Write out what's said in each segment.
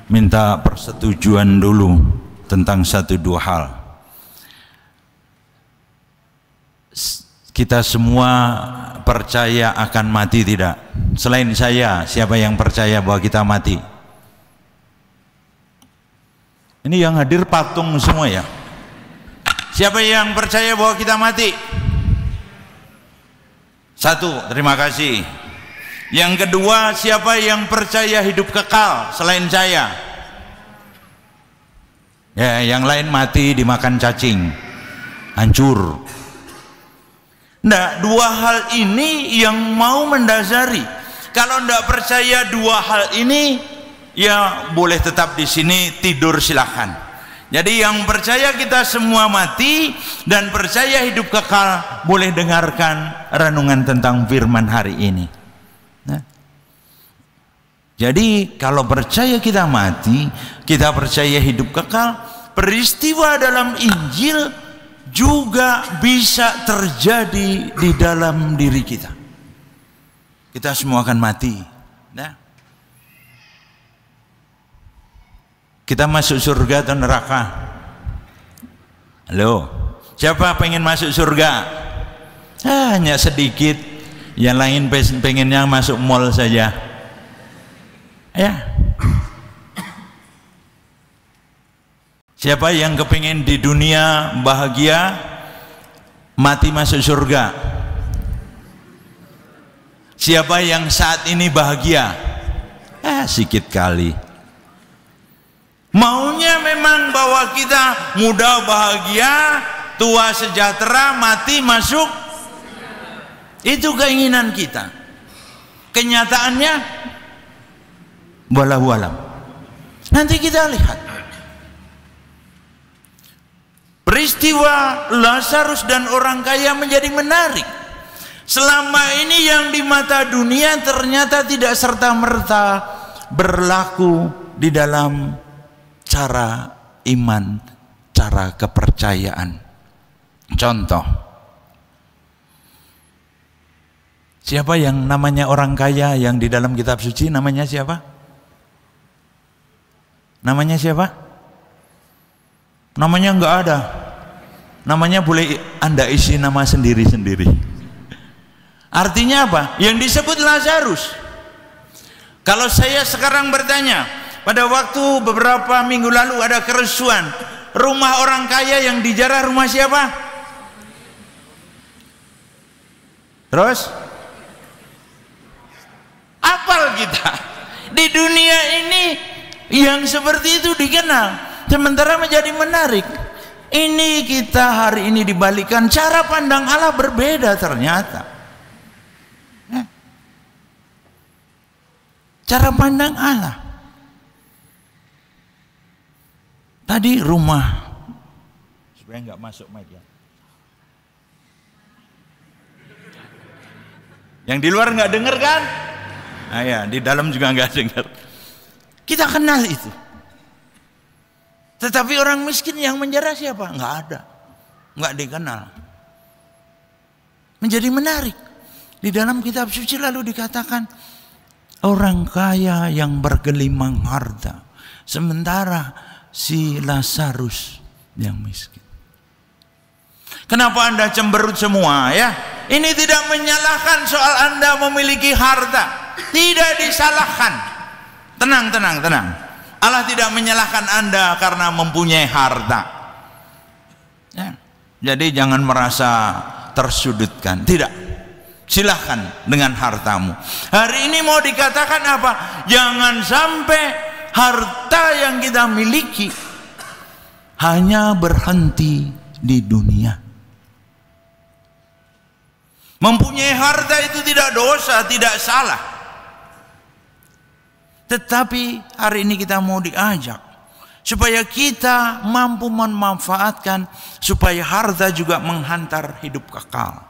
minta persetujuan dulu tentang satu dua hal. Kita semua percaya akan mati tidak? Selain saya, siapa yang percaya bahwa kita mati? Ini yang hadir patung semua ya. Siapa yang percaya bahwa kita mati? Satu, terima kasih. Yang kedua, siapa yang percaya hidup kekal selain saya? Ya, yang lain mati dimakan cacing, hancur. Nah, dua hal ini yang mau mendasari. Kalau tidak percaya dua hal ini, ya boleh tetap di sini tidur silahkan. Jadi yang percaya kita semua mati dan percaya hidup kekal boleh dengarkan renungan tentang firman hari ini. Nah, jadi kalau percaya kita mati, kita percaya hidup kekal, peristiwa dalam Injil juga bisa terjadi di dalam diri kita. Kita semua akan mati. Nah, kita masuk surga atau neraka? Halo, siapa pengen masuk surga? Hanya sedikit, yang lain pengennya masuk mall saja. Ya. Siapa yang kepingin di dunia bahagia, mati masuk surga? Siapa yang saat ini bahagia? Sikit kali. Maunya memang bahwa kita muda bahagia, tua sejahtera, mati masuk. Itu keinginan kita. Kenyataannya wallahu alam. Nanti kita lihat. Peristiwa Lazarus dan orang kaya menjadi menarik. Selama ini yang di mata dunia ternyata tidak serta-merta berlaku di dalam cara iman, cara kepercayaan. Contoh, siapa yang namanya orang kaya yang di dalam kitab suci? Namanya siapa? Namanya siapa? Namanya enggak ada. Namanya boleh Anda isi nama sendiri-sendiri. Artinya apa? Yang disebut Lazarus. Kalau saya sekarang bertanya, pada waktu beberapa minggu lalu ada kerusuhan, rumah orang kaya yang dijarah rumah siapa? Terus? Apal kita? Di dunia ini yang seperti itu dikenal. Sementara menjadi menarik. Ini kita hari ini dibalikkan, cara pandang Allah berbeda ternyata. Cara pandang Allah. Tadi rumah, supaya nggak masuk mic ya. Yang di luar nggak dengar kan? Nah ya, di dalam juga nggak dengar. Kita kenal itu. Tetapi orang miskin yang menjara siapa? Nggak ada, nggak dikenal. Menjadi menarik. Di dalam kitab suci lalu dikatakan orang kaya yang bergelimang harta, sementara si Lazarus yang miskin. Kenapa Anda cemberut semua ya? Ini tidak menyalahkan soal Anda memiliki harta, tidak disalahkan. Tenang, tenang, tenang. Allah tidak menyalahkan Anda karena mempunyai harta ya. Jadi jangan merasa tersudutkan. Tidak, silahkan dengan hartamu. Hari ini mau dikatakan apa? Jangan sampai harta yang kita miliki hanya berhenti di dunia. Mempunyai harta itu tidak dosa, tidak salah. Tetapi hari ini kita mau diajak supaya kita mampu memanfaatkan supaya harta juga menghantar hidup kekal.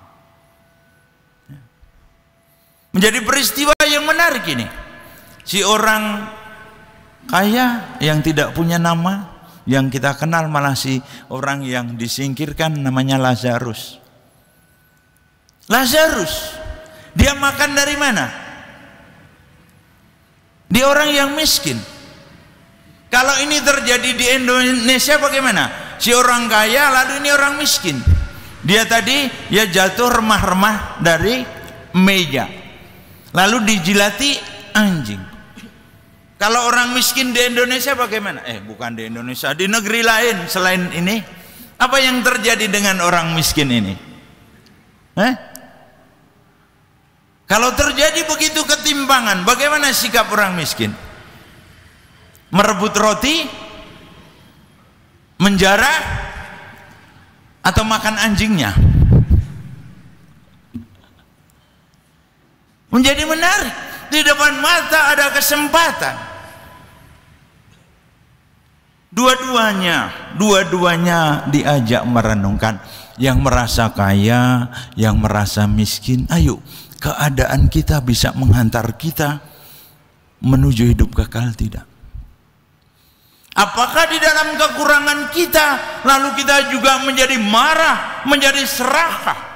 Menjadi peristiwa yang menarik ini. Si orang kaya yang tidak punya nama, yang kita kenal malah si orang yang disingkirkan namanya Lazarus. Lazarus, dia makan dari mana? Dia orang yang miskin. Kalau ini terjadi di Indonesia bagaimana? Si orang kaya lalu ini orang miskin. Dia tadi ya jatuh remah-remah dari meja, lalu dijilati anjing. Kalau orang miskin di Indonesia bagaimana? Bukan di Indonesia, di negeri lain selain ini. Apa yang terjadi dengan orang miskin ini? Kalau terjadi begitu ketimpangan, bagaimana sikap orang miskin? Merebut roti, menjarah, atau makan anjingnya? Menjadi menarik. Di depan mata ada kesempatan. Dua-duanya diajak merenungkan. Yang merasa kaya, yang merasa miskin. Ayo, keadaan kita bisa menghantar kita menuju hidup kekal, tidak? Apakah di dalam kekurangan kita lalu kita juga menjadi marah, menjadi serakah?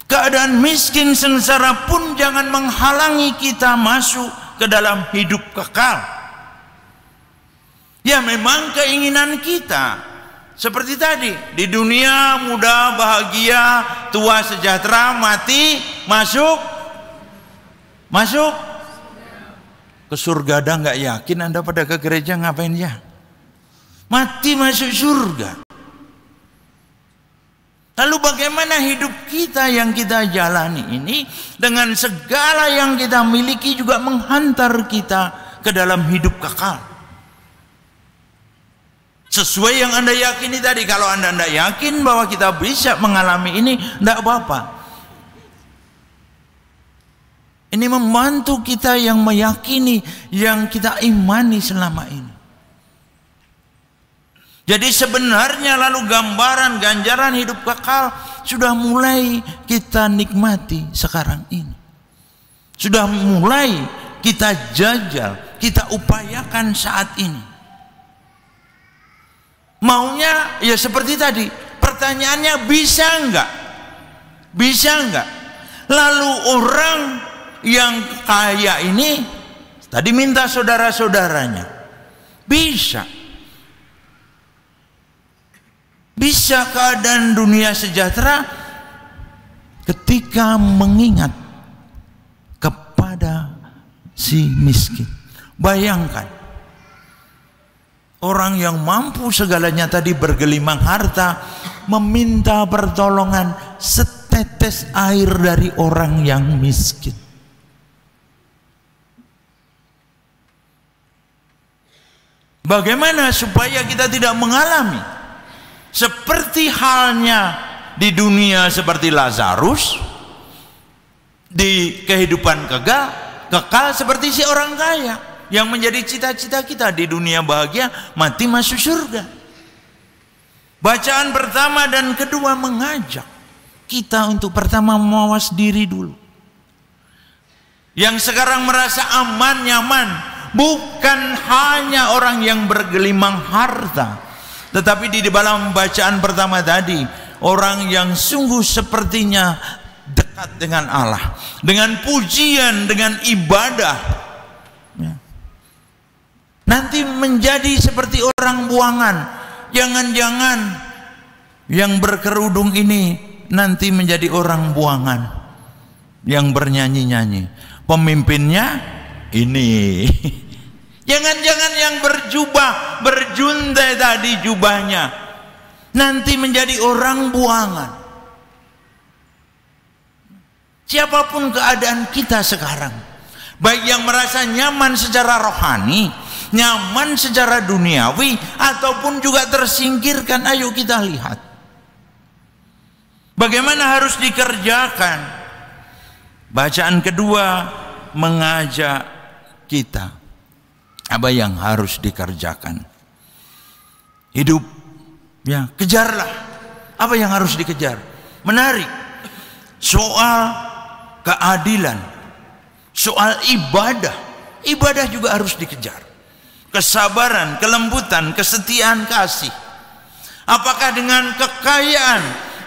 Keadaan miskin sengsara pun jangan menghalangi kita masuk ke dalam hidup kekal. Ya memang keinginan kita seperti tadi, di dunia muda, bahagia, tua, sejahtera, mati, masuk ke surga. Dah nggak yakin Anda pada ke gereja ngapain ya? Mati masuk surga. Lalu bagaimana hidup kita yang kita jalani ini dengan segala yang kita miliki juga menghantar kita ke dalam hidup kekal. Sesuai yang Anda yakini tadi. Kalau Anda tidak yakin bahwa kita bisa mengalami ini, tidak apa-apa. Ini membantu kita yang meyakini, yang kita imani selama ini. Jadi sebenarnya lalu gambaran ganjaran hidup kekal sudah mulai kita nikmati sekarang ini. Sudah mulai kita jajal, kita upayakan saat ini. Maunya ya seperti tadi. Pertanyaannya bisa enggak? Bisa enggak? Lalu orang yang kaya ini tadi minta saudara-saudaranya. Bisa. Bisa keadaan dunia sejahtera ketika mengingat kepada si miskin. Bayangkan orang yang mampu segalanya tadi bergelimang harta meminta pertolongan setetes air dari orang yang miskin. Bagaimana supaya kita tidak mengalami seperti halnya di dunia seperti Lazarus, di kehidupan kekal seperti si orang kaya yang menjadi cita-cita kita di dunia bahagia, mati masuk surga. Bacaan pertama dan kedua mengajak kita untuk pertama mawas diri dulu. Yang sekarang merasa aman, nyaman, bukan hanya orang yang bergelimang harta, tetapi di dalam bacaan pertama tadi, orang yang sungguh sepertinya dekat dengan Allah, dengan pujian, dengan ibadah, ya. Nanti menjadi seperti orang buangan. Jangan-jangan yang berkerudung ini nanti menjadi orang buangan yang bernyanyi-nyanyi. Pemimpinnya ini. Jangan-jangan yang berjubah, berjuntai tadi jubahnya, nanti menjadi orang buangan. Siapapun keadaan kita sekarang, baik yang merasa nyaman secara rohani, nyaman secara duniawi, ataupun juga tersingkirkan, ayo kita lihat bagaimana harus dikerjakan. Bacaan kedua mengajak kita apa yang harus dikerjakan. Hidup, ya, kejarlah apa yang harus dikejar. Menarik. Soal keadilan, soal ibadah. Ibadah juga harus dikejar. Kesabaran, kelembutan, kesetiaan, kasih. Apakah dengan kekayaan,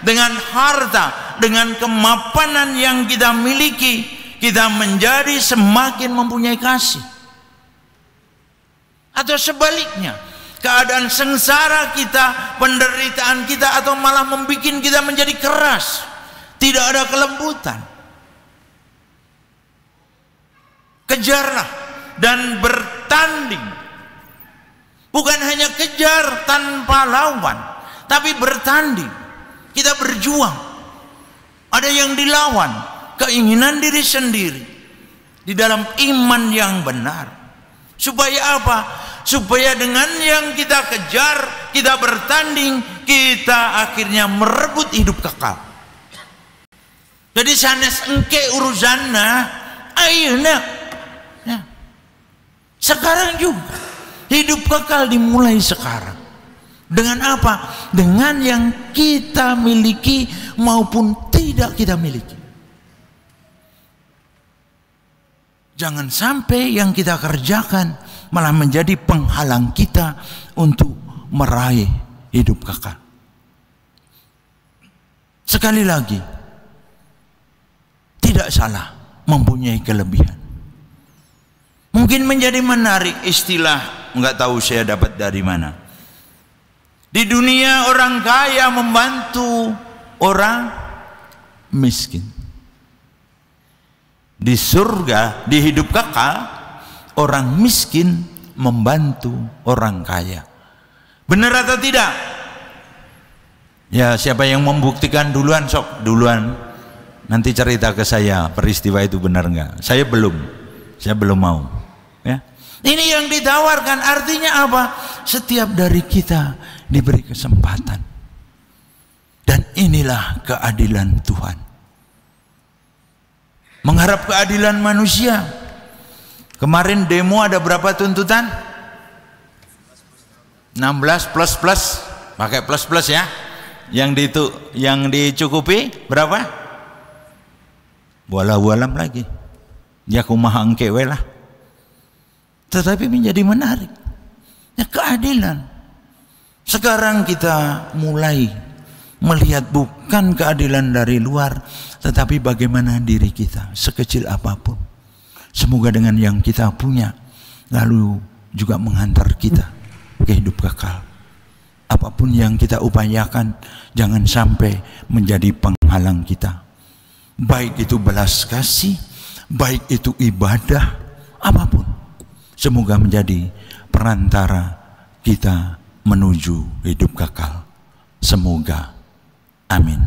dengan harta, dengan kemapanan yang kita miliki, kita menjadi semakin mempunyai kasih. Atau sebaliknya, keadaan sengsara kita, penderitaan kita, atau malah membuat kita menjadi keras, tidak ada kelembutan. Kejarlah dan bertanding. Bukan hanya kejar tanpa lawan, tapi bertanding. Kita berjuang. Ada yang dilawan, keinginan diri sendiri di dalam iman yang benar. Supaya apa? Supaya dengan yang kita kejar, kita bertanding, kita akhirnya merebut hidup kekal. Jadi sanes engke urusanna, ayo nak. Ya. Sekarang juga hidup kekal dimulai sekarang. Dengan apa? Dengan yang kita miliki maupun tidak kita miliki. Jangan sampai yang kita kerjakan malah menjadi penghalang kita untuk meraih hidup kekal. Sekali lagi, tidak salah mempunyai kelebihan. Mungkin menjadi menarik istilah, nggak tahu saya dapat dari mana. Di dunia orang kaya membantu orang miskin. Di surga, di hidup kekal, orang miskin membantu orang kaya. Benar atau tidak? Ya, siapa yang membuktikan duluan, sok duluan. Nanti cerita ke saya peristiwa itu benar nggak? Saya belum mau. Ya. Ini yang ditawarkan, artinya apa? Setiap dari kita diberi kesempatan. Dan inilah keadilan Tuhan. Mengharap keadilan manusia. Kemarin demo ada berapa tuntutan? 16 plus. Pakai plus ya. Yang dicukupi berapa? Walam lagi. Ya kumaha engke we lah. Tetapi menjadi menarik. Ya keadilan. Sekarang kita mulai melihat bukan keadilan dari luar, tetapi bagaimana diri kita sekecil apapun. Semoga dengan yang kita punya lalu juga menghantar kita ke hidup kekal. Apapun yang kita upayakan jangan sampai menjadi penghalang kita. Baik itu belas kasih, baik itu ibadah, apapun. Semoga menjadi perantara kita menuju hidup kekal. Semoga. Amin.